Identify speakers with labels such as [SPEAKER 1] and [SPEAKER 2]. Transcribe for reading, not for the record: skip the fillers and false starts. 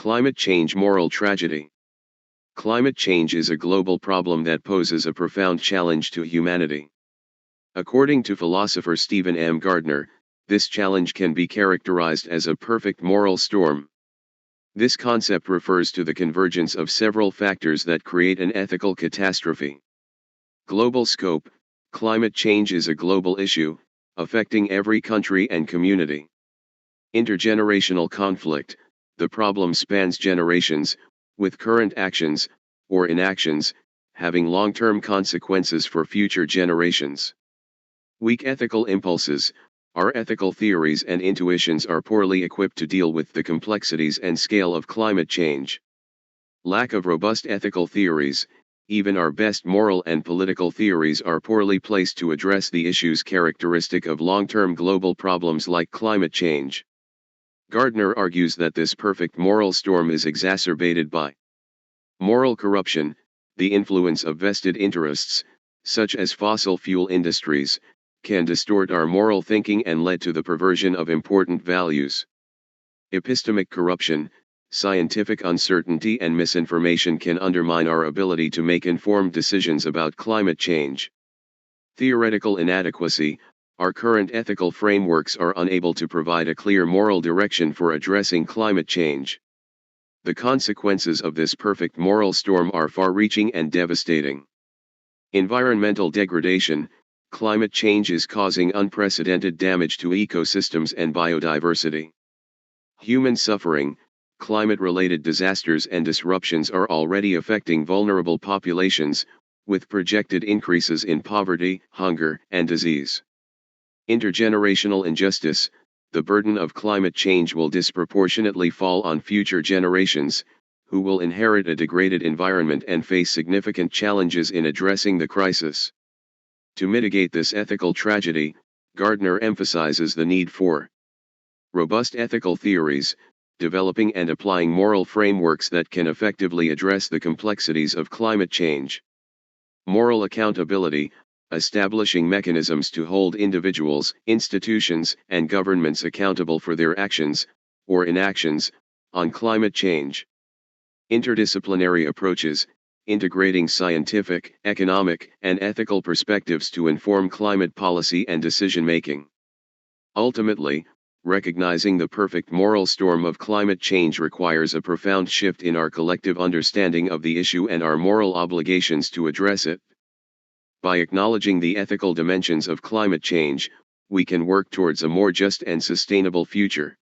[SPEAKER 1] Climate change moral tragedy. Climate change is a global problem that poses a profound challenge to humanity. According to philosopher Stephen M. Gardiner, this challenge can be characterized as a perfect moral storm. This concept refers to the convergence of several factors that create an ethical catastrophe. Global scope. Climate change is a global issue, affecting every country and community. Intergenerational conflict. The problem spans generations, with current actions, or inactions, having long-term consequences for future generations. Weak ethical impulses. Our ethical theories and intuitions are poorly equipped to deal with the complexities and scale of climate change. Lack of robust ethical theories. Even our best moral and political theories are poorly placed to address the issues characteristic of long-term global problems like climate change. Gardiner argues that this perfect moral storm is exacerbated by moral corruption, the influence of vested interests, such as fossil fuel industries, can distort our moral thinking and lead to the perversion of important values. Epistemic corruption. Scientific uncertainty and misinformation can undermine our ability to make informed decisions about climate change. Theoretical inadequacy. Our current ethical frameworks are unable to provide a clear moral direction for addressing climate change. The consequences of this perfect moral storm are far-reaching and devastating. Environmental degradation. Climate change is causing unprecedented damage to ecosystems and biodiversity. Human suffering. Climate-related disasters and disruptions are already affecting vulnerable populations, with projected increases in poverty, hunger, and disease. Intergenerational injustice. The burden of climate change will disproportionately fall on future generations, who will inherit a degraded environment and face significant challenges in addressing the crisis. To mitigate this ethical tragedy, Gardiner emphasizes the need for robust ethical theories, developing and applying moral frameworks that can effectively address the complexities of climate change. Moral accountability. Establishing mechanisms to hold individuals, institutions, and governments accountable for their actions, or inactions, on climate change. Interdisciplinary approaches. Integrating scientific, economic, and ethical perspectives to inform climate policy and decision-making. Ultimately, recognizing the perfect moral storm of climate change requires a profound shift in our collective understanding of the issue and our moral obligations to address it. By acknowledging the ethical dimensions of climate change, we can work towards a more just and sustainable future.